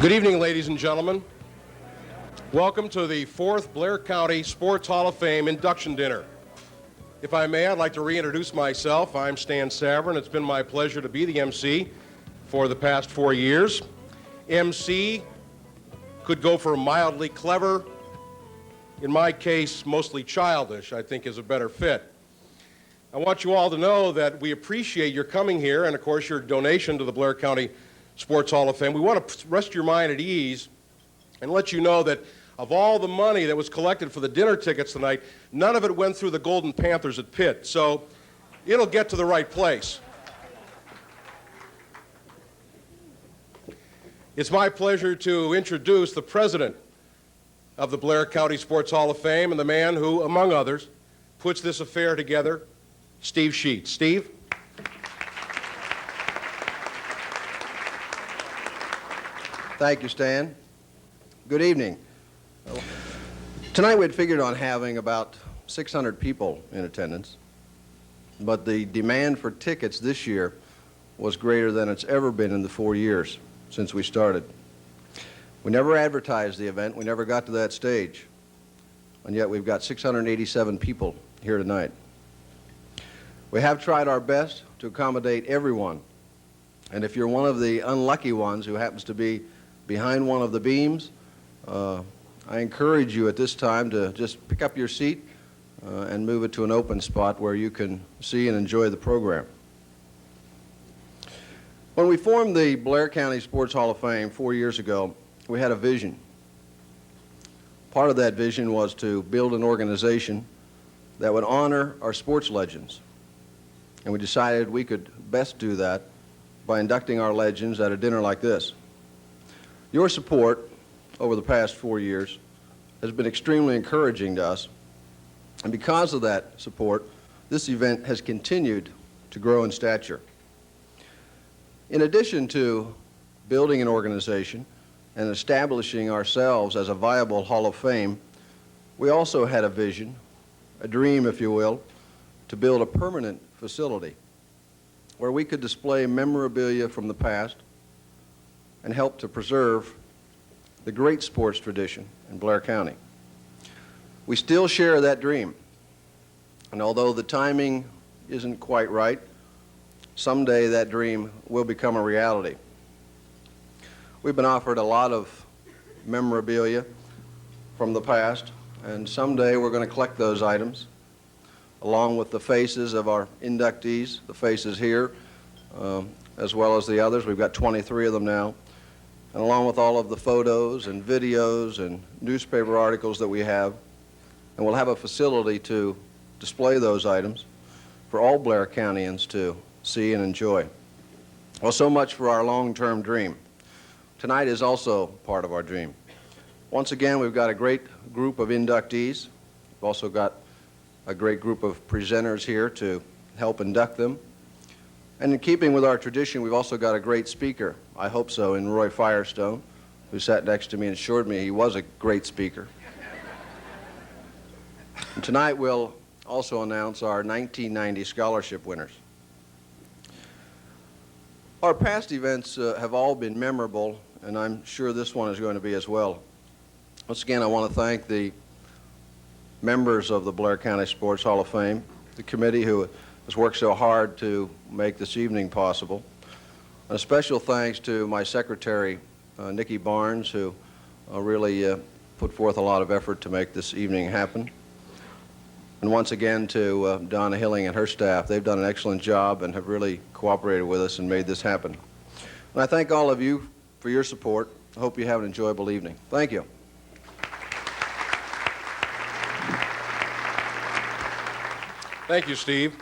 Good evening, ladies and gentlemen. Welcome to the 4th Blair County Sports Hall of Fame induction dinner. If I may, I'd like to reintroduce myself. I'm Stan Savern. It's been my pleasure to be the MC for the past 4 years. MC could go for mildly clever. In my case, mostly childish, I think is a better fit. I want you all to know that we appreciate your coming here and, of course, your donation to the Blair County Sports Hall of Fame. We want to rest your mind at ease and let you know that of all the money that was collected for the dinner tickets tonight, none of it went through the Golden Panthers at Pitt, so it'll get to the right place. It's my pleasure to introduce the president of the Blair County Sports Hall of Fame and the man who, among others, puts this affair together, Steve Sheets. Steve? Thank you, Stan. Good evening. Tonight we'd figured on having about 600 people in attendance, but the demand for tickets this year was greater than it's ever been in the 4 years since we started. We never advertised the event. We never got to that stage, and yet we've got 687 people here tonight. We have tried our best to accommodate everyone, and if you're one of the unlucky ones who happens to be behind one of the beams, I encourage you at this time to just pick up your seat and move it to an open spot where you can see and enjoy the program. When we formed the Blair County Sports Hall of Fame 4 years ago, we had a vision. Part of that vision was to build an organization that would honor our sports legends. And we decided we could best do that by inducting our legends at a dinner like this. Your support over the past 4 years has been extremely encouraging to us, and because of that support, this event has continued to grow in stature. In addition to building an organization and establishing ourselves as a viable Hall of Fame, we also had a vision, a dream, if you will, to build a permanent facility where we could display memorabilia from the past and help to preserve the great sports tradition in Blair County. We still share that dream, and although the timing isn't quite right, someday that dream will become a reality. We've been offered a lot of memorabilia from the past, and someday we're going to collect those items along with the faces of our inductees, the faces here, as well as the others. We've got 23 of them now. And along with all of the photos and videos and newspaper articles that we have, and we'll have a facility to display those items for all Blair Countyans to see and enjoy. Well, so much for our long-term dream. Tonight is also part of our dream. Once again, we've got a great group of inductees. We've also got a great group of presenters here to help induct them. And in keeping with our tradition, we've also got a great speaker, I hope so, in Roy Firestone, who sat next to me and assured me he was a great speaker. And tonight we'll also announce our 1990 scholarship winners. Our past events have all been memorable, and I'm sure this one is going to be as well. Once again, I want to thank the members of the Blair County Sports Hall of Fame, the committee who has worked so hard to make this evening possible. And a special thanks to my secretary, Nikki Barnes, who really put forth a lot of effort to make this evening happen. And once again to Donna Hilling and her staff. They've done an excellent job and have really cooperated with us and made this happen. And I thank all of you for your support. I hope you have an enjoyable evening. Thank you. Thank you, Steve.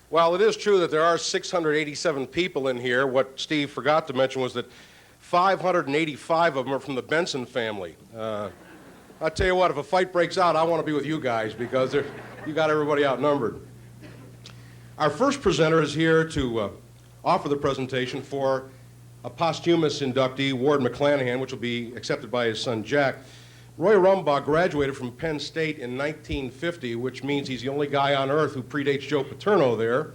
While it is true that there are 687 people in here, what Steve forgot to mention was that 585 of them are from the Benson family. I'll tell you what, if a fight breaks out, I want to be with you guys because you got everybody outnumbered. Our first presenter is here to offer the presentation for a posthumous inductee, Ward McClanahan, which will be accepted by his son Jack. Roy Rumbaugh graduated from Penn State in 1950, which means he's the only guy on earth who predates Joe Paterno there.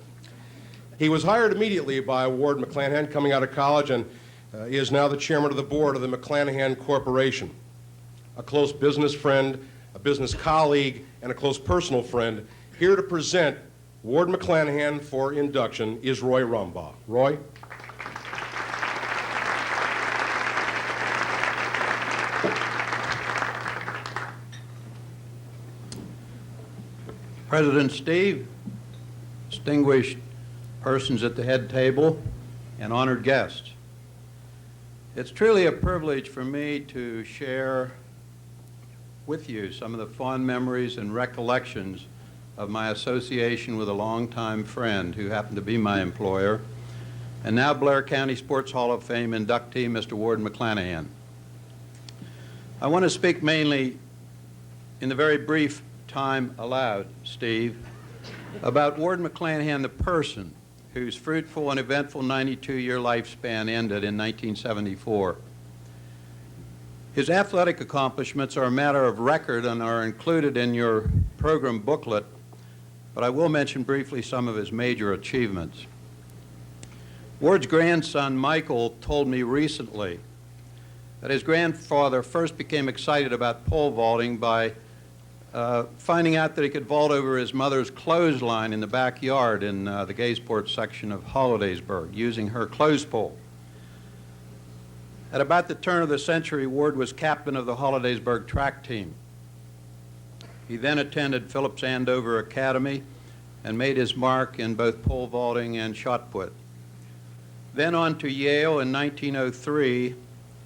He was hired immediately by Ward McClanahan coming out of college, and is now the chairman of the board of the McClanahan Corporation. A close business friend, a business colleague, and a close personal friend, here to present Ward McClanahan for induction is Roy Rumbaugh. Roy? President Steve, distinguished persons at the head table, and honored guests. It's truly a privilege for me to share with you some of the fond memories and recollections of my association with a longtime friend who happened to be my employer, and now Blair County Sports Hall of Fame inductee, Mr. Ward McClanahan. I want to speak mainly, in the very brief time allowed, Steve, about Ward McClanahan, the person whose fruitful and eventful 92-year lifespan ended in 1974. His athletic accomplishments are a matter of record and are included in your program booklet, but I will mention briefly some of his major achievements. Ward's grandson, Michael, told me recently that his grandfather first became excited about pole vaulting by finding out that he could vault over his mother's clothesline in the backyard in the Gaysport section of Hollidaysburg using her clothes pole. At about the turn of the century, Ward was captain of the Hollidaysburg track team. He then attended Phillips Andover Academy and made his mark in both pole vaulting and shot put. Then on to Yale in 1903,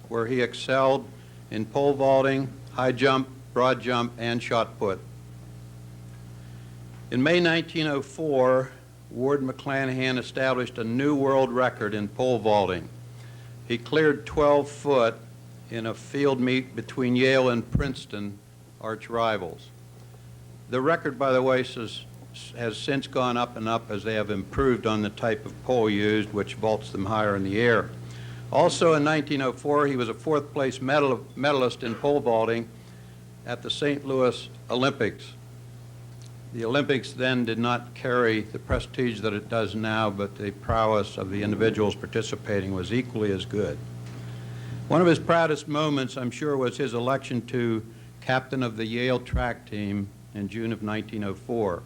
where he excelled in pole vaulting, high jump, broad jump, and shot put. In May 1904, Ward McClanahan established a new world record in pole vaulting. He cleared 12 foot in a field meet between Yale and Princeton, arch rivals. The record, by the way, has since gone up and up as they have improved on the type of pole used, which vaults them higher in the air. Also in 1904, he was a fourth place medalist in pole vaulting at the St. Louis Olympics. The Olympics then did not carry the prestige that it does now, but the prowess of the individuals participating was equally as good. One of his proudest moments, I'm sure, was his election to captain of the Yale track team in June of 1904.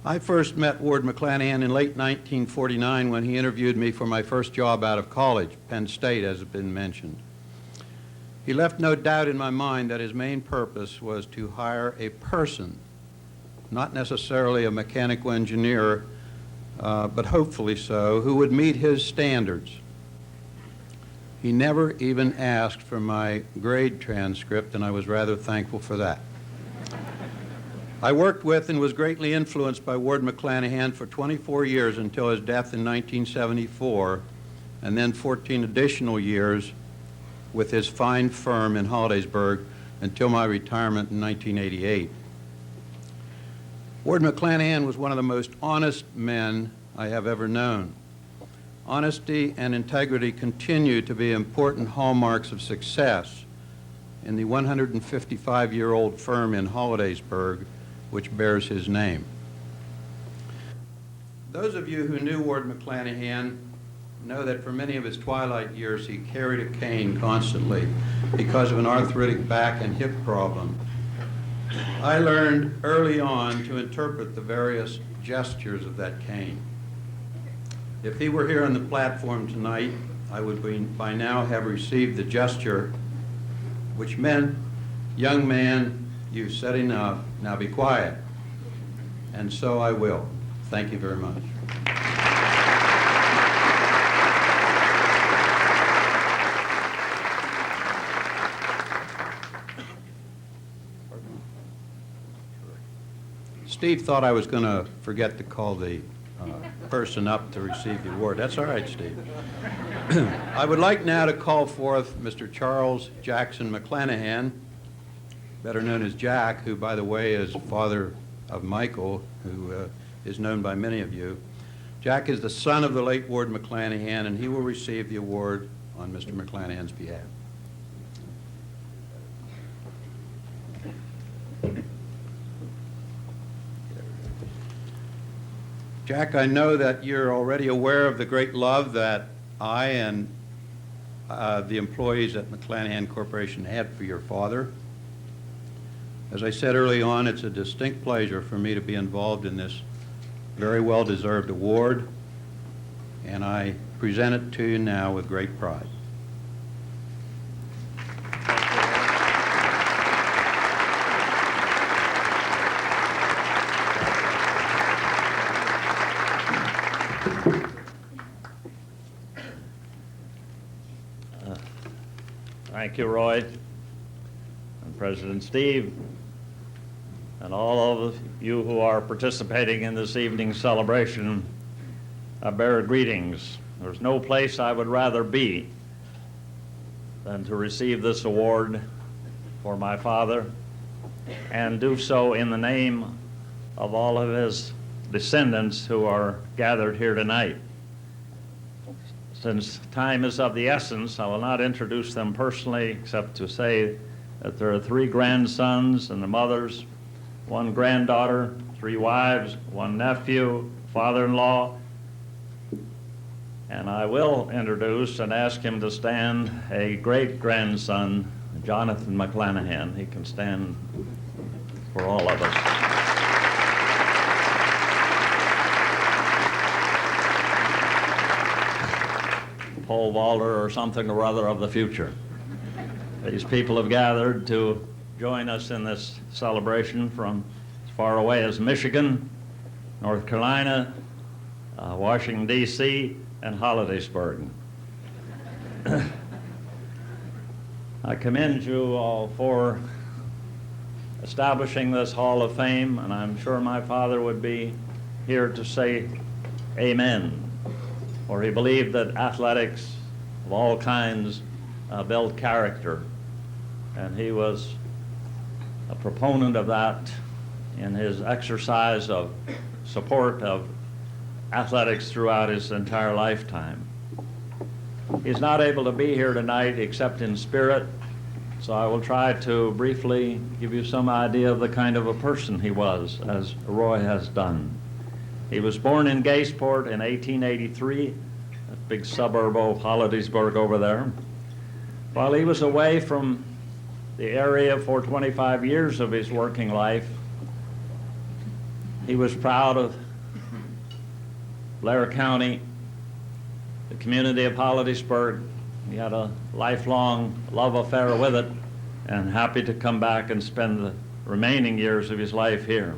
I first met Ward McClanahan in late 1949 when he interviewed me for my first job out of college, Penn State, as has been mentioned. He left no doubt in my mind that his main purpose was to hire a person, not necessarily a mechanical engineer, but hopefully so, who would meet his standards. He never even asked for my grade transcript, and I was rather thankful for that. I worked with and was greatly influenced by Ward McClanahan for 24 years until his death in 1974, and then 14 additional years with his fine firm in Hollidaysburg until my retirement in 1988. Ward McClanahan was one of the most honest men I have ever known. Honesty and integrity continue to be important hallmarks of success in the 155-year-old firm in Hollidaysburg, which bears his name. Those of you who knew Ward McClanahan know that for many of his twilight years he carried a cane constantly because of an arthritic back and hip problem. I learned early on to interpret the various gestures of that cane. If he were here on the platform tonight, I would by now have received the gesture which meant, "Young man, you've said enough, now be quiet." And so I will. Thank you very much. Steve thought I was going to forget to call the person up to receive the award. That's all right, Steve. I would like now to call forth Mr. Charles Jackson McClanahan, better known as Jack, who, by the way, is father of Michael, who is known by many of you. Jack is the son of the late Ward McClanahan, and he will receive the award on Mr. McClanahan's behalf. Jack, I know that you're already aware of the great love that I and the employees at McClanahan Corporation had for your father. As I said early on, it's a distinct pleasure for me to be involved in this very well-deserved award, and I present it to you now with great pride. Thank you, Roy, and President Steve, and all of you who are participating in this evening's celebration. I bear greetings. There's no place I would rather be than to receive this award for my father, and do so in the name of all of his descendants who are gathered here tonight. Since time is of the essence, I will not introduce them personally, except to say that there are 3 grandsons and the mothers, 1 granddaughter, 3 wives, 1 nephew, father-in-law. And I will introduce and ask him to stand a great-grandson, Jonathan McClanahan. He can stand for all of us. Pole vaulter or something or other of the future. These people have gathered to join us in this celebration from as far away as Michigan, North Carolina, Washington, D.C., and Hollidaysburg. I commend you all for establishing this Hall of Fame, and I'm sure my father would be here to say amen. For he believed that athletics of all kinds build character, and he was a proponent of that in his exercise of support of athletics throughout his entire lifetime. He's not able to be here tonight except in spirit, so I will try to briefly give you some idea of the kind of a person he was, as Roy has done. He was born in Gaysport in 1883, a big suburb of Hollidaysburg over there. While he was away from the area for 25 years of his working life, he was proud of Blair County, the community of Hollidaysburg. He had a lifelong love affair with it, and happy to come back and spend the remaining years of his life here.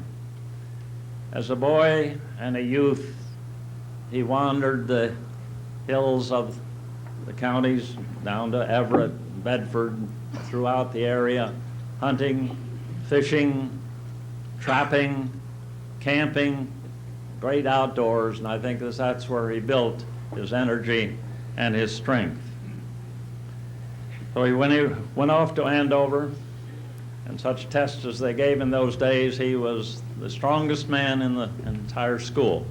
As a boy and a youth, he wandered the hills of the counties down to Everett, Bedford, throughout the area, hunting, fishing, trapping, camping, great outdoors, and I think that's where he built his energy and his strength. So when he went off to Andover, and such tests as they gave in those days, he was the strongest man in the entire school.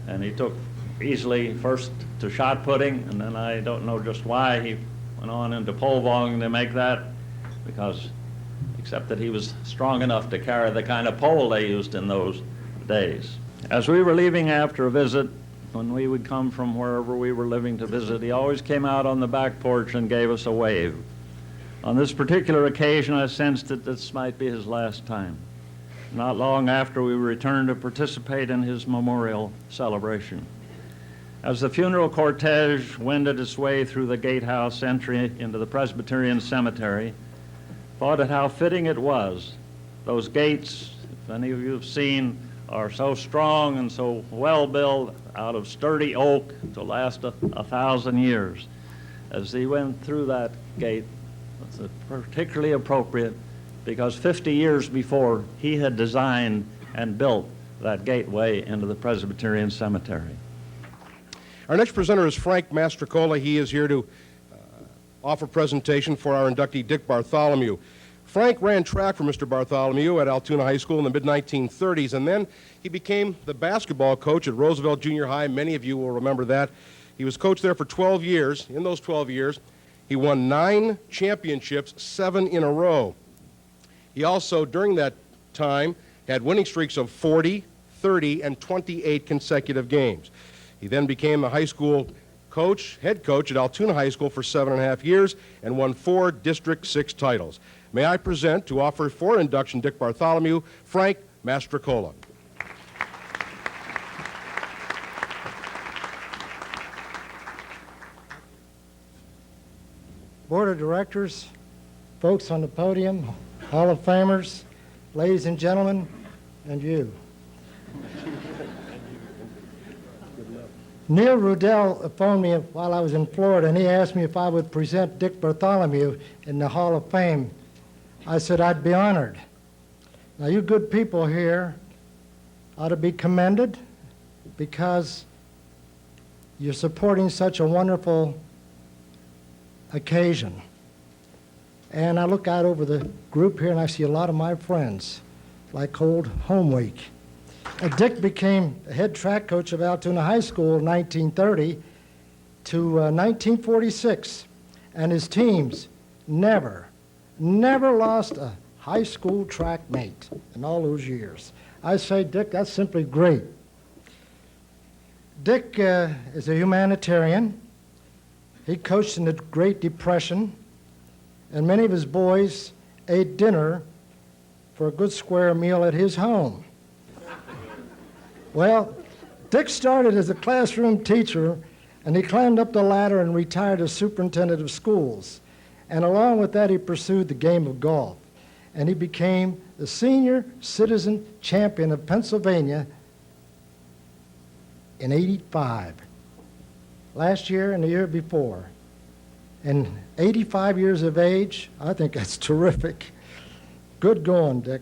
And he took easily first to shot putting, and then I don't know just why he went on into pole vaulting to make that, because except that he was strong enough to carry the kind of pole they used in those days. As we were leaving after a visit, when we would come from wherever we were living to visit, he always came out on the back porch and gave us a wave. On this particular occasion, I sensed that this might be his last time. Not long after, we returned to participate in his memorial celebration. As the funeral cortege wended its way through the gatehouse entry into the Presbyterian cemetery, thought it how fitting it was. Those gates, if any of you have seen, are so strong and so well built out of sturdy oak to last 1,000 years. As he went through that gate, it's particularly appropriate because 50 years before, he had designed and built that gateway into the Presbyterian cemetery. Our next presenter is Frank Mastrocola. He is here to offer presentation for our inductee, Dick Bartholomew. Frank ran track for Mr. Bartholomew at Altoona High School in the mid-1930s, and then he became the basketball coach at Roosevelt Junior High. Many of you will remember that. He was coach there for 12 years. In those 12 years, he won 9 championships, 7 in a row. He also, during that time, had winning streaks of 40, 30, and 28 consecutive games. He then became the high school head coach at Altoona High School for 7.5 years, and won 4 District 6 titles. May I present, to offer for induction Dick Bartholomew, Frank Mastrocola. Board of Directors, folks on the podium, Hall of Famers, ladies and gentlemen, and you. Neil Rudell phoned me while I was in Florida, and he asked me if I would present Dick Bartholomew in the Hall of Fame. I said I'd be honored. Now, you good people here ought to be commended because you're supporting such a wonderful occasion. And I look out over the group here and I see a lot of my friends, like old home week. Dick became the head track coach of Altoona High School in 1930 to 1946, and his teams never lost a high school track mate in all those years. I say, Dick, that's simply great. Dick is a humanitarian. He coached in the Great Depression, and many of his boys ate dinner for a good square meal at his home. Well, Dick started as a classroom teacher, and he climbed up the ladder and retired as superintendent of schools. And along with that, he pursued the game of golf. And he became the senior citizen champion of Pennsylvania in '85. Last year and the year before. And 85 years of age, I think that's terrific. Good going, Dick.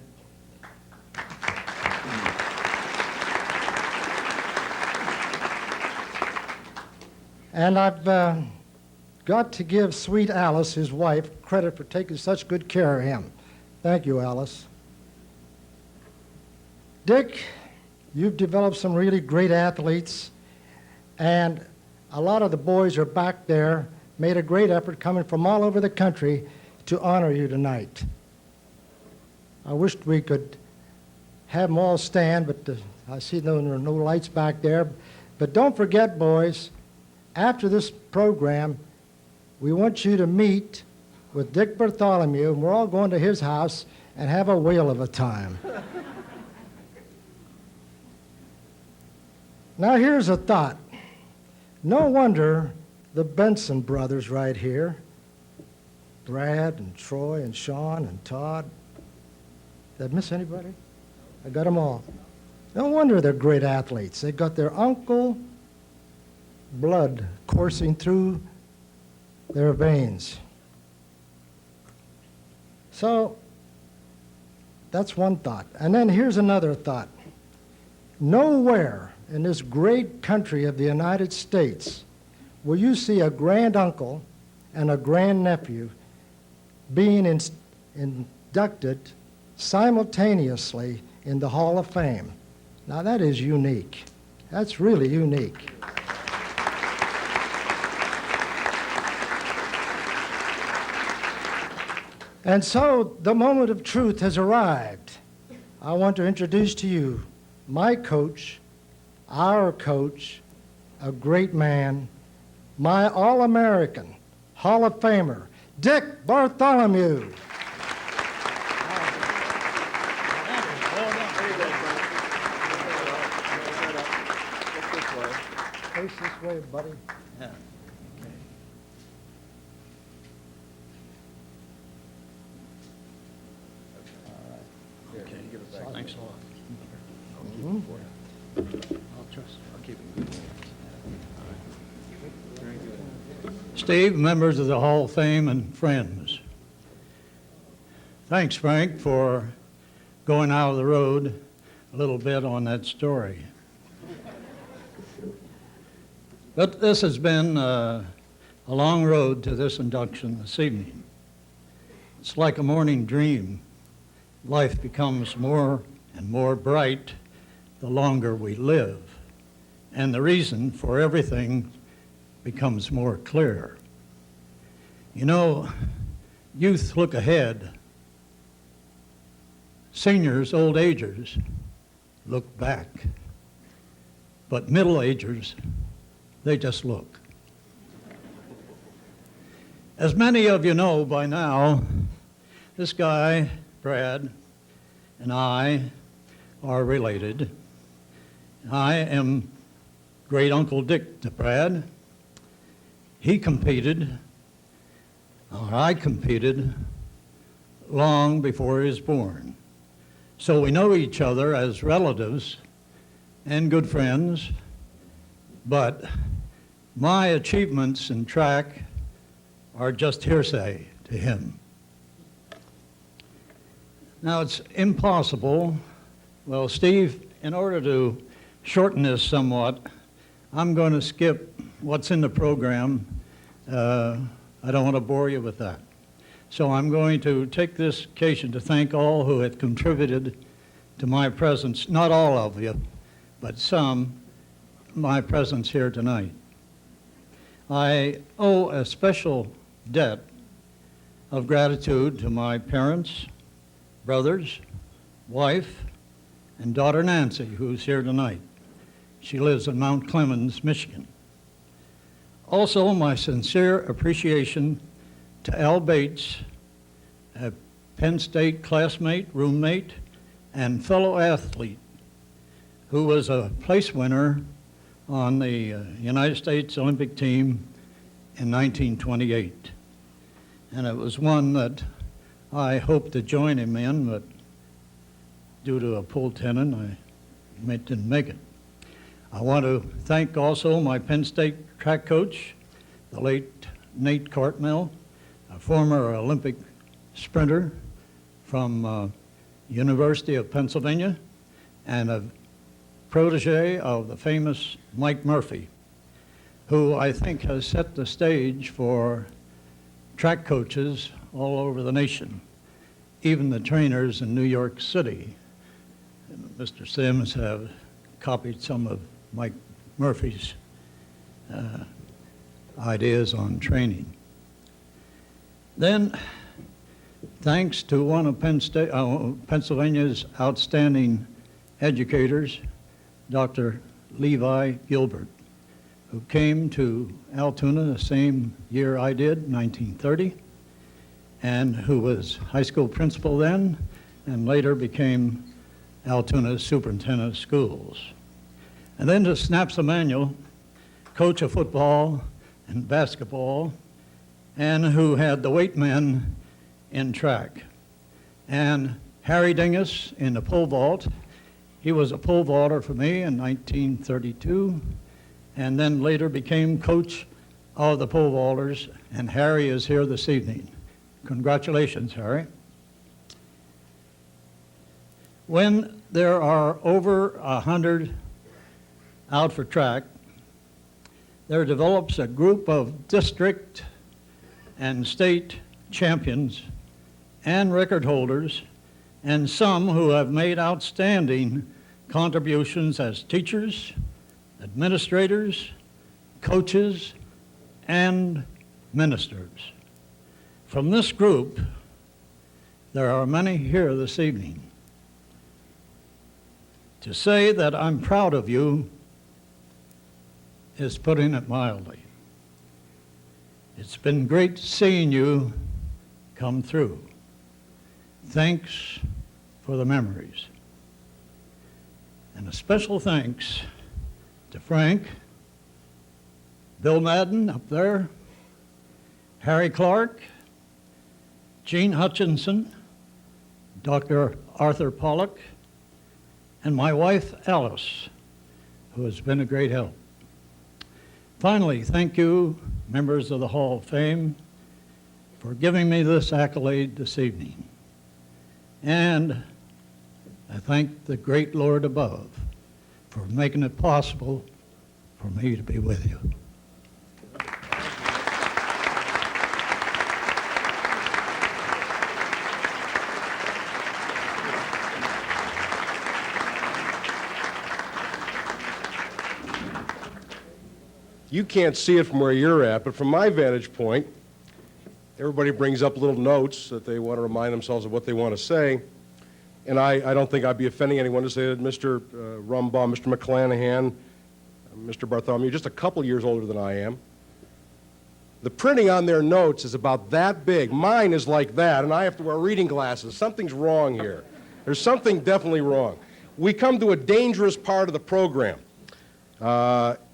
And I've got to give sweet Alice, his wife, credit for taking such good care of him. Thank you, Alice. Dick, you've developed some really great athletes, and a lot of the boys are back there, made a great effort coming from all over the country to honor you tonight. I wished we could have them all stand, but I see there are no lights back there. But don't forget, boys, after this program, we want you to meet with Dick Bartholomew, and we're all going to his house and have a whale of a time. Now here's a thought. No wonder the Benson brothers right here, Brad and Troy and Sean and Todd, did I miss anybody? I got them all. No wonder they're great athletes. They got their uncle blood coursing through their veins. So that's one thought. And then here's another thought. Nowhere in this great country of the United States will you see a granduncle and a grandnephew being inducted simultaneously in the Hall of Fame. Now that is unique. That's really unique. And so the moment of truth has arrived. I want to introduce to you my coach, our coach, a great man, my All-American, Hall of Famer, Dick Bartholomew. Face this way, buddy. Yeah. Thanks a lot. I'll keep it. Steve, members of the Hall of Fame, and friends. Thanks, Frank, for going out of the road a little bit on that story. But this has been a long road to this induction this evening. It's like a morning dream. Life becomes more and more bright the longer we live, and the reason for everything becomes more clear. You know, youth look ahead. Seniors, old agers, look back. But middle agers, they just look. As many of you know by now, this guy, Brad, and I are related. I am great Uncle Dick to Brad. He competed, or I competed, long before he was born. So we know each other as relatives and good friends, but my achievements in track are just hearsay to him. Now, it's impossible. Well, Steve, in order to shorten this somewhat, I'm going to skip what's in the program. I don't want to bore you with that. So I'm going to take this occasion to thank all who have contributed to my presence, not all of you, but some, my presence here tonight. I owe a special debt of gratitude to my parents, brothers, wife, and daughter Nancy, who's here tonight. She lives in Mount Clemens, Michigan. Also, my sincere appreciation to Al Bates, a Penn State classmate, roommate, and fellow athlete, who was a place winner on the United States Olympic team in 1928. And it was one that I hoped to join him in, but due to a pull tendon, I didn't make it. I want to thank also my Penn State track coach, the late Nate Cartmell, a former Olympic sprinter from University of Pennsylvania, and a protege of the famous Mike Murphy, who I think has set the stage for track coaches all over the nation, even the trainers in New York City. Mr. Sims have copied some of Mike Murphy's ideas on training. Then, thanks to one of Pennsylvania's outstanding educators, Dr. Levi Gilbert, who came to Altoona the same year I did, 1930, and who was high school principal then, and later became Altoona's superintendent of schools. And then to Snaps Emanuel, coach of football and basketball, and who had the weight men in track. And Harry Dingus in the pole vault. He was a pole vaulter for me in 1932, and then later became coach of the pole vaulters, and Harry is here this evening. Congratulations, Harry. When there are over 100 out for track, there develops a group of district and state champions and record holders, and some who have made outstanding contributions as teachers, administrators, coaches, and ministers. From this group, there are many here this evening. To say that I'm proud of you is putting it mildly. It's been great seeing you come through. Thanks for the memories. And a special thanks to Frank, Bill Madden up there, Harry Clark, Gene Hutchinson, Dr. Arthur Pollock, and my wife, Alice, who has been a great help. Finally, thank you, members of the Hall of Fame, for giving me this accolade this evening. And I thank the great Lord above for making it possible for me to be with you. You can't see it from where you're at, but from my vantage point, everybody brings up little notes that they want to remind themselves of what they want to say. And I don't think I'd be offending anyone to say that Mr. Rumbaugh, Mr. McClanahan, Mr. Bartholomew, just a couple years older than I am. The printing on their notes is about that big. Mine is like that, and I have to wear reading glasses. Something's wrong here. There's something definitely wrong. We come to a dangerous part of the program.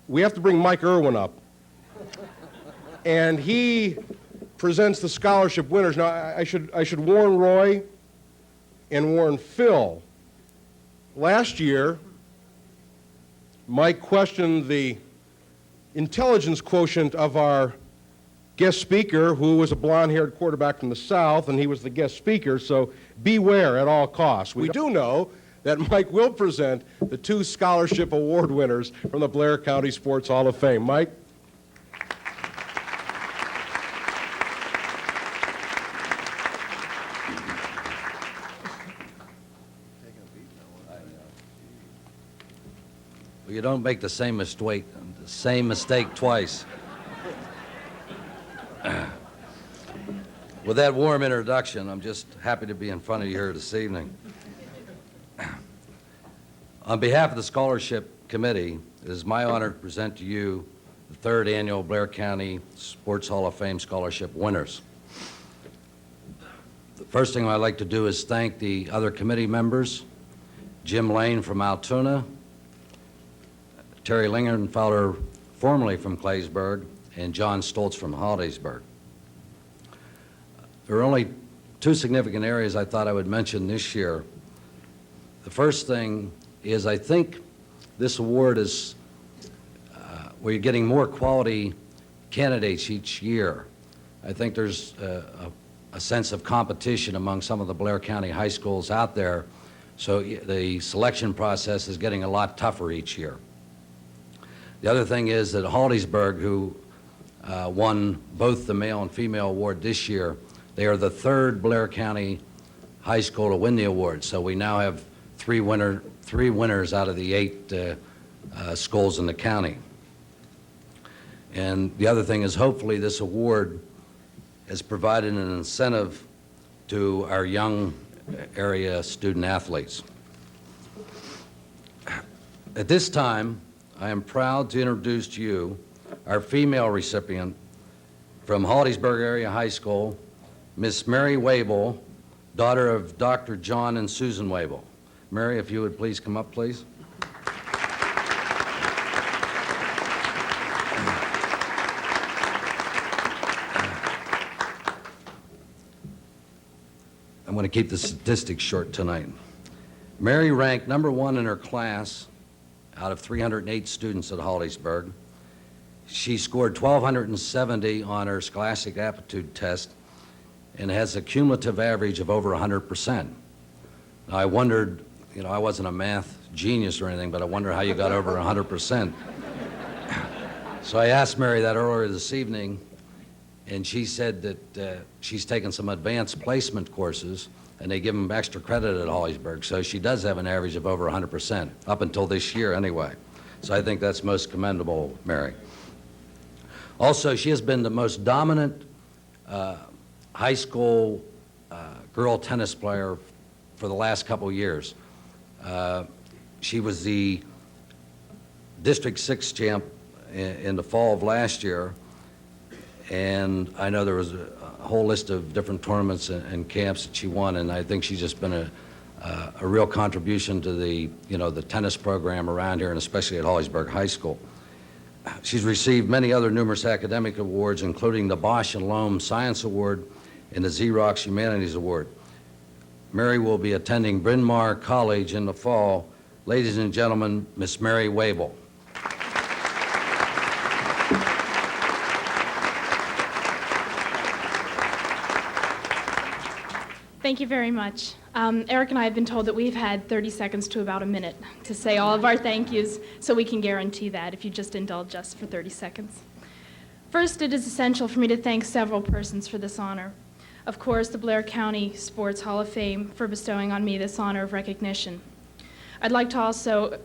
We have to bring Mike Irwin up. And he presents the scholarship winners. Now, I should warn Roy and warn Phil. Last year, Mike questioned the intelligence quotient of our guest speaker, who was a blonde-haired quarterback from the South, and he was the guest speaker, so beware at all costs. We do know that Mike will present the 2 scholarship award winners from the Blair County Sports Hall of Fame. Mike? Well, you don't make the same mistake twice. With that warm introduction, I'm just happy to be in front of you here this evening. On behalf of the Scholarship Committee, it is my honor to present to you the 3rd Annual Blair County Sports Hall of Fame Scholarship winners. The first thing I'd like to do is thank the other committee members, Jim Lane from Altoona, Terry Lingenfelder, formerly from Claysburg, and John Stoltz from Hollidaysburg. There are only 2 significant areas I thought I would mention this year. The first thing is I think this award is where you're getting more quality candidates each year. I think there's a sense of competition among some of the Blair County high schools out there, so the selection process is getting a lot tougher each year. The other thing is that Hollidaysburg, who won both the male and female award this year, they are the 3rd Blair County high school to win the award. So we now have 3 winners out of the 8 schools in the county. And the other thing is hopefully this award has provided an incentive to our young area student athletes. At this time, I am proud to introduce to you our female recipient from Hollidaysburg Area High School, Miss Mary Wable, daughter of Dr. John and Susan Wable. Mary, if you would please come up, please. I'm going to keep the statistics short tonight. Mary ranked #1 in her class out of 308 students at Hollidaysburg. She scored 1,270 on her scholastic aptitude test and has a cumulative average of over 100%. Now, I wondered, you know, I wasn't a math genius or anything, but I wonder how you got over 100%. So I asked Mary that earlier this evening, and she said that she's taken some advanced placement courses, and they give them extra credit at Hollidaysburg, so she does have an average of over 100%, up until this year anyway. So I think that's most commendable, Mary. Also, she has been the most dominant high school girl tennis player for the last couple years. She was the District 6 champ in the fall of last year, and I know there was a whole list of different tournaments and camps that she won, and I think she's just been a real contribution to the, you know, the tennis program around here, and especially at Hollidaysburg High School. She's received many other numerous academic awards, including the Bosch and Loam Science Award and the Xerox Humanities Award. Mary will be attending Bryn Mawr College in the fall. Ladies and gentlemen, Miss Mary Wable. Thank you very much. Eric and I have been told that we've had 30 seconds to about a minute to say all of our thank yous, so we can guarantee that if you just indulge us for 30 seconds. First, it is essential for me to thank several persons for this honor. Of course, the Blair County Sports Hall of Fame for bestowing on me this honor of recognition. I'd like to also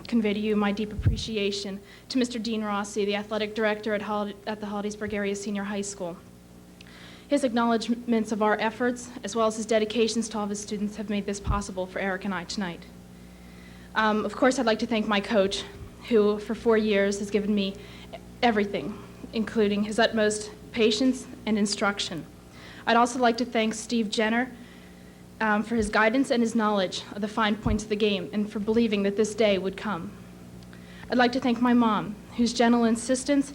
convey to you my deep appreciation to Mr. Dean Rossi, the athletic director at the Hollidaysburg Area Senior High School. His acknowledgments of our efforts, as well as his dedications to all of his students, have made this possible for Eric and I tonight. Of course, I'd like to thank my coach, who for 4 years has given me everything, including his utmost patience and instruction. I'd also like to thank Steve Jenner for his guidance and his knowledge of the fine points of the game and for believing that this day would come. I'd like to thank my mom, whose gentle insistence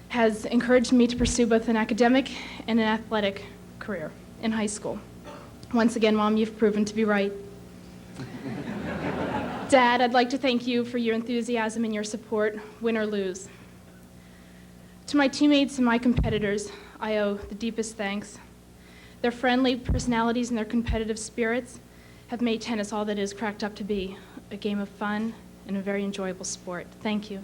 has encouraged me to pursue both an academic and an athletic career in high school. Once again, Mom, you've proven to be right. Dad, I'd like to thank you for your enthusiasm and your support, win or lose. To my teammates and my competitors, I owe the deepest thanks. Their friendly personalities and their competitive spirits have made tennis all that it is cracked up to be, a game of fun and a very enjoyable sport. Thank you.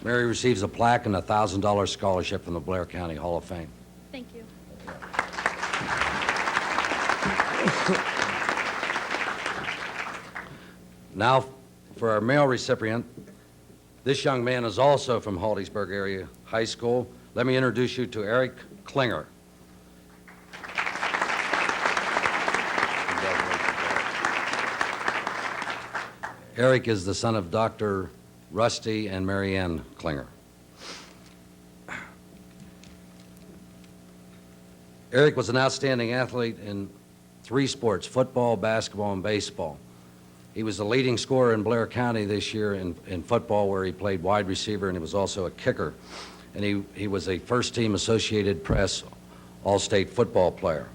Mary receives a plaque and a $1,000 scholarship from the Blair County Hall of Fame. Thank you. Now, for our male recipient, this young man is also from Holliesburg Area High School. Let me introduce you to Eric Klinger. Eric is the son of Dr. Rusty and Mary Ann Klinger. Eric was an outstanding athlete in 3 sports, football, basketball, and baseball. He was the leading scorer in Blair County this year in football, where he played wide receiver, and he was also a kicker. And he was a first-team Associated Press All-State football player.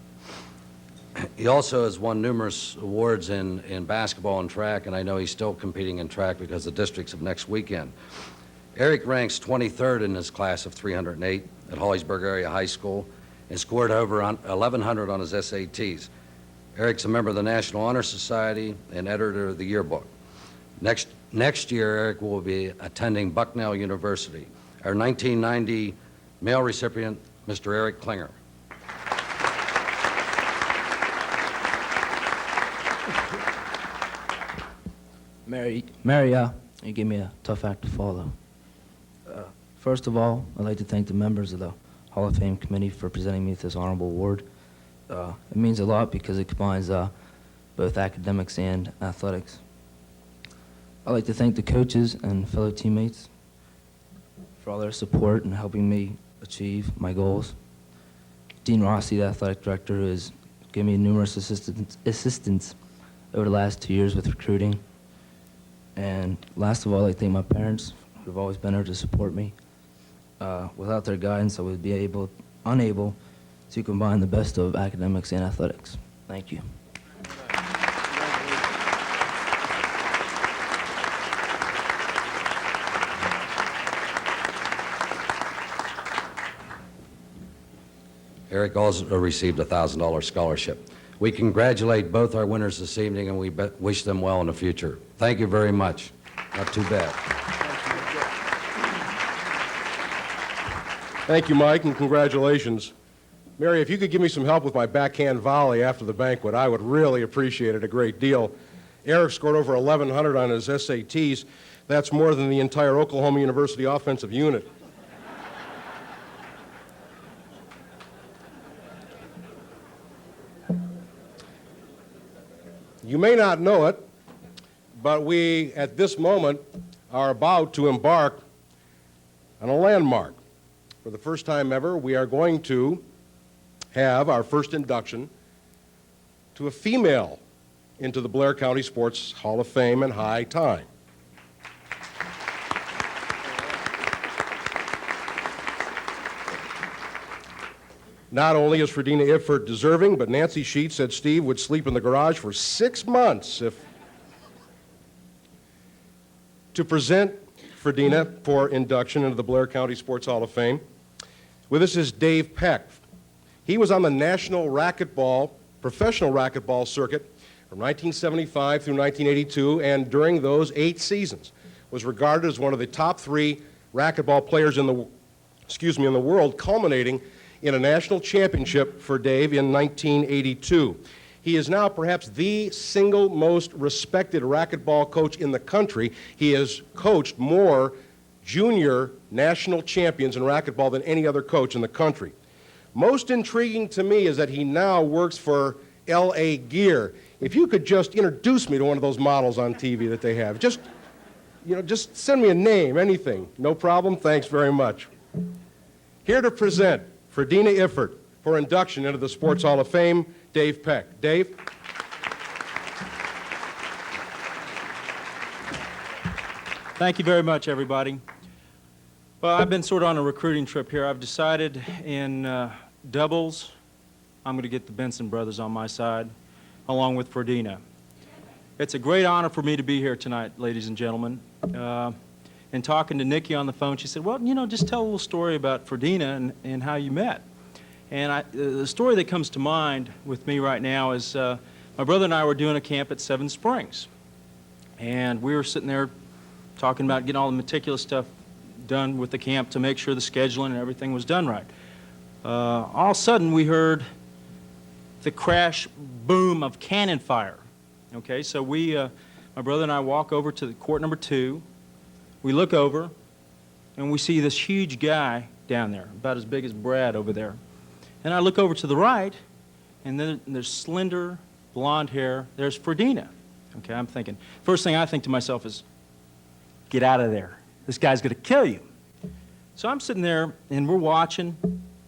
He also has won numerous awards in basketball and track, and I know he's still competing in track because the districts of next weekend. Eric ranks 23rd in his class of 308 at Holliesburg Area High School and scored over 1,100 on his SATs. Eric's a member of the National Honor Society and editor of the yearbook. Next year, Eric will be attending Bucknell University. Our 1990 male recipient, Mr. Eric Klinger. Mary, you gave me a tough act to follow. First of all, I'd like to thank the members of the Hall of Fame committee for presenting me with this honorable award. It means a lot because it combines both academics and athletics. I'd like to thank the coaches and fellow teammates for all their support in helping me achieve my goals. Dean Rossi, the athletic director, who has given me numerous assistance over the last 2 years with recruiting. And last of all, I'd like to thank my parents, who have always been there to support me. Without their guidance, I would be unable to combine the best of academics and athletics. Thank you. Eric also received a $1,000 scholarship. We congratulate both our winners this evening, and we wish them well in the future. Thank you very much. Not too bad. Thank you, Mike, and congratulations. Mary, if you could give me some help with my backhand volley after the banquet, I would really appreciate it a great deal. Eric scored over 1,100 on his SATs. That's more than the entire Oklahoma University offensive unit. You may not know it, but we, at this moment, are about to embark on a landmark. For the first time ever, we are going to have our first induction to a female into the Blair County Sports Hall of Fame and high time. Not only is Fredina Iffert deserving, but Nancy Sheets said Steve would sleep in the garage for 6 months to present Fredina for induction into the Blair County Sports Hall of Fame. With us is Dave Peck. He was on the national professional racquetball circuit from 1975 through 1982, and during those 8 seasons was regarded as one of the top 3 racquetball players in the world, culminating in a national championship for Dave in 1982. He is now perhaps the single most respected racquetball coach in the country. He has coached more junior national champions in racquetball than any other coach in the country. Most intriguing to me is that he now works for LA Gear. If you could just introduce me to one of those models on TV that they have. Just send me a name, anything. No problem? Thanks very much. Here to present Ferdina Iffert for induction into the Sports Hall of Fame, Dave Peck. Dave? Thank you very much, everybody. Well, I've been sort of on a recruiting trip here. I've decided in doubles, I'm going to get the Benson brothers on my side, along with Ferdina. It's a great honor for me to be here tonight, ladies and gentlemen. And talking to Nikki on the phone, she said, well, just tell a little story about Ferdina and how you met. And the story that comes to mind with me right now is my brother and I were doing a camp at Seven Springs. And we were sitting there talking about getting all the meticulous stuff done with the camp to make sure the scheduling and everything was done right. All of a sudden, we heard the crash boom of cannon fire. Okay, so my brother and I walk over to the court number 2. We look over, and we see this huge guy down there, about as big as Brad over there. And I look over to the right, and then there's slender, blonde hair. There's Ferdina. Okay, I'm thinking, first thing I think to myself is, get out of there. This guy's going to kill you. So I'm sitting there, and we're watching,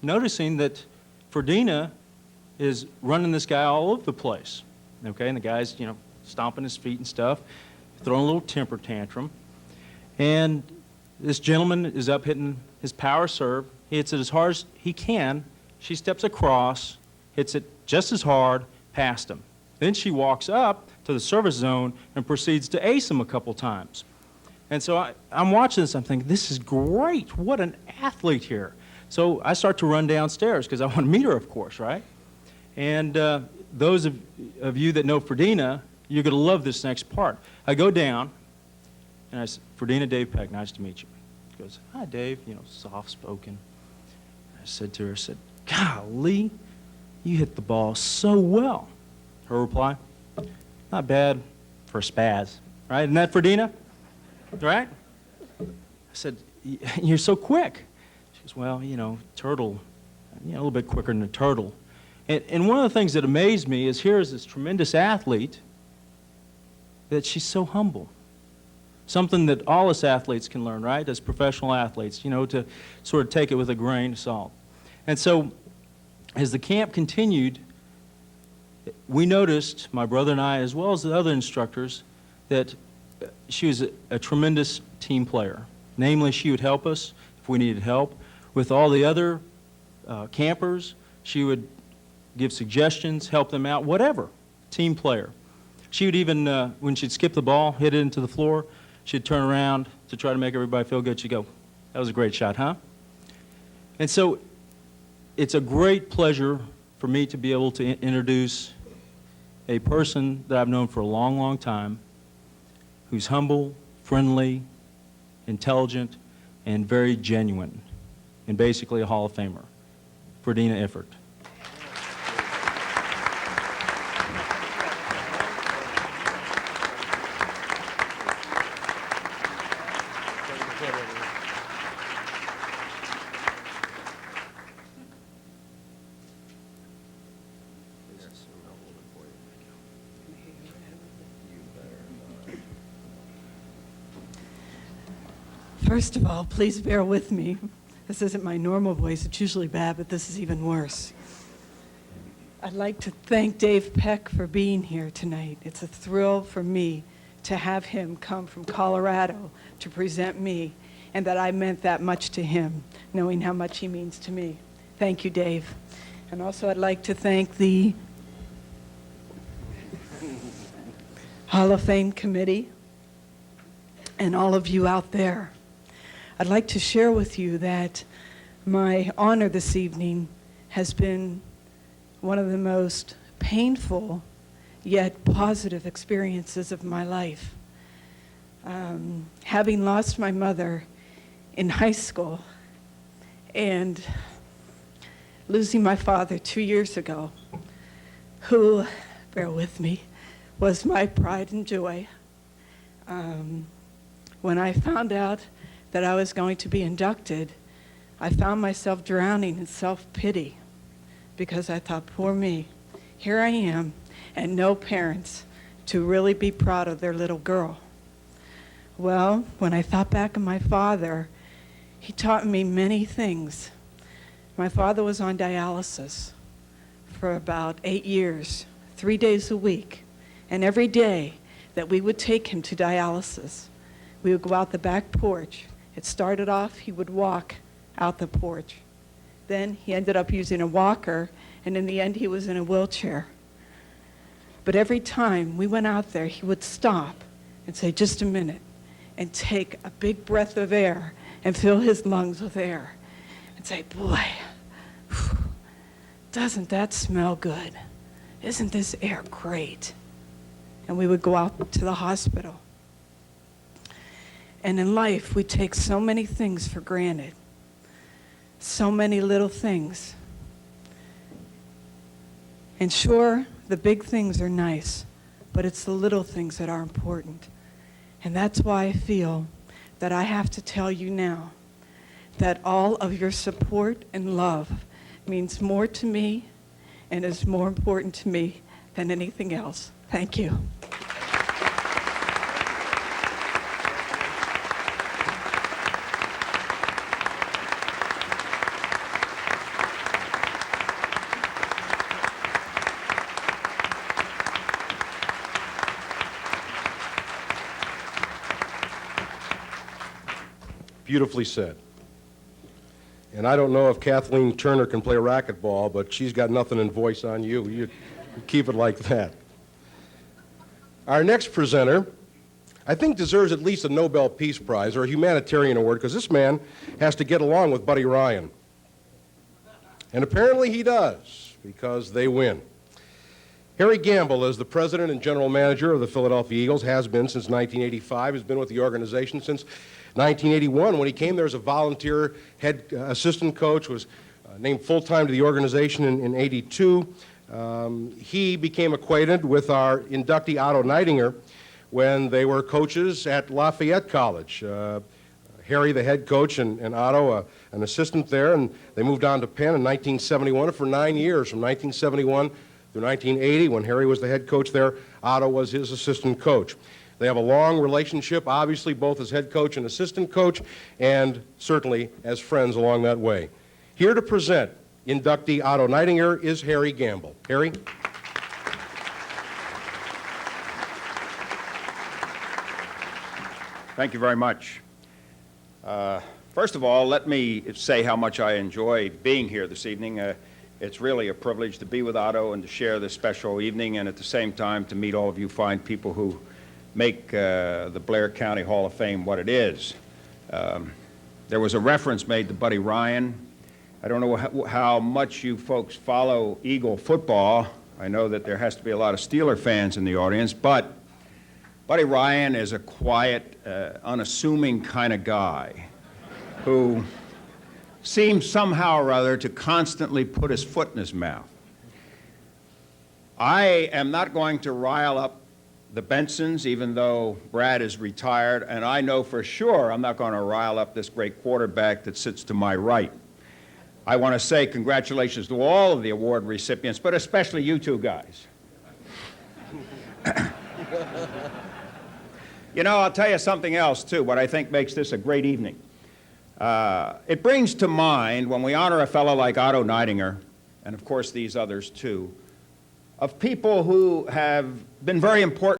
noticing that Ferdina is running this guy all over the place. Okay, and the guy's, stomping his feet and stuff, throwing a little temper tantrum. And this gentleman is up hitting his power serve. He hits it as hard as he can. She steps across, hits it just as hard, past him. Then she walks up to the service zone and proceeds to ace him a couple times. And so I'm watching this, I'm thinking, this is great. What an athlete here. So I start to run downstairs because I want to meet her, of course, right? And those of you that know Ferdina, you're going to love this next part. I go down, and I said, Ferdina, Dave Peck, nice to meet you. She goes, hi, Dave, soft-spoken. I said to her, golly, you hit the ball so well. Her reply, not bad for a spaz, right? Isn't that Ferdina? Right? I said, you're so quick. She goes, well, turtle, a little bit quicker than a turtle. And one of the things that amazed me is here is this tremendous athlete that she's so humble. Something that all us athletes can learn, right, as professional athletes, to sort of take it with a grain of salt. And so as the camp continued, we noticed, my brother and I, as well as the other instructors, that she was a tremendous team player. Namely, she would help us if we needed help. With all the other campers, she would give suggestions, help them out, whatever. Team player. She would even, when she'd skip the ball, hit it into the floor, she'd turn around to try to make everybody feel good. She'd go, that was a great shot, huh? And so it's a great pleasure for me to be able to introduce a person that I've known for a long, long time, who's humble, friendly, intelligent, and very genuine, and basically a Hall of Famer, Ferdina Iffert. First of all, please bear with me. This isn't my normal voice. It's usually bad, but this is even worse. I'd like to thank Dave Peck for being here tonight. It's a thrill for me to have him come from Colorado to present me, and that I meant that much to him, knowing how much he means to me. Thank you, Dave. And also I'd like to thank the Hall of Fame committee and all of you out there. I'd like to share with you that my honor this evening has been one of the most painful yet positive experiences of my life. Having lost my mother in high school and losing my father 2 years ago, who, bear with me, was my pride and joy. When I found out that I was going to be inducted, I found myself drowning in self-pity because I thought, poor me, here I am, and no parents to really be proud of their little girl. Well, when I thought back on my father, he taught me many things. My father was on dialysis for about 8 years, 3 days a week. And every day that we would take him to dialysis, we would go out the back porch. It started off, he would walk out the porch. Then he ended up using a walker, and in the end he was in a wheelchair. But every time we went out there, he would stop and say, just a minute, and take a big breath of air and fill his lungs with air and say, boy, doesn't that smell good? Isn't this air great? And we would go out to the hospital. And in life, we take so many things for granted, so many little things. And sure, the big things are nice, but it's the little things that are important. And that's why I feel that I have to tell you now that all of your support and love means more to me and is more important to me than anything else. Thank you. Beautifully said. And I don't know if Kathleen Turner can play racquetball, but she's got nothing in voice on you. You keep it like that. Our next presenter, I think, deserves at least a Nobel Peace Prize or a humanitarian award, because this man has to get along with Buddy Ryan. And apparently he does, because they win. Harry Gamble is the president and general manager of the Philadelphia Eagles, has been since 1985, has been with the organization since 1981. When he came there as a volunteer head assistant coach, was named full-time to the organization in 82. He became acquainted with our inductee Otto Neidinger when they were coaches at Lafayette College. Harry, the head coach, and Otto, an assistant there, and they moved on to Penn in 1971 for 9 years, from 1971 through 1980. When Harry was the head coach there, Otto was his assistant coach. They have a long relationship, obviously, both as head coach and assistant coach, and certainly as friends along that way. Here to present inductee Otto Neidinger is Harry Gamble. Harry? Thank you very much. First of all, let me say how much I enjoy being here this evening. It's really a privilege to be with Otto and to share this special evening, and at the same time to meet all of you fine people who make the Blair County Hall of Fame what it is. There was a reference made to Buddy Ryan. I don't know how much you folks follow Eagle football. I know that there has to be a lot of Steeler fans in the audience, but Buddy Ryan is a quiet, unassuming kind of guy who seems somehow or other to constantly put his foot in his mouth. I am not going to rile up the Bensons, even though Brad is retired, and I know for sure I'm not going to rile up this great quarterback that sits to my right. I want to say congratulations to all of the award recipients, but especially you two guys. You know, I'll tell you something else, too, what I think makes this a great evening. It brings to mind, when we honor a fellow like Otto Neidinger, and of course these others too, of people who have been very important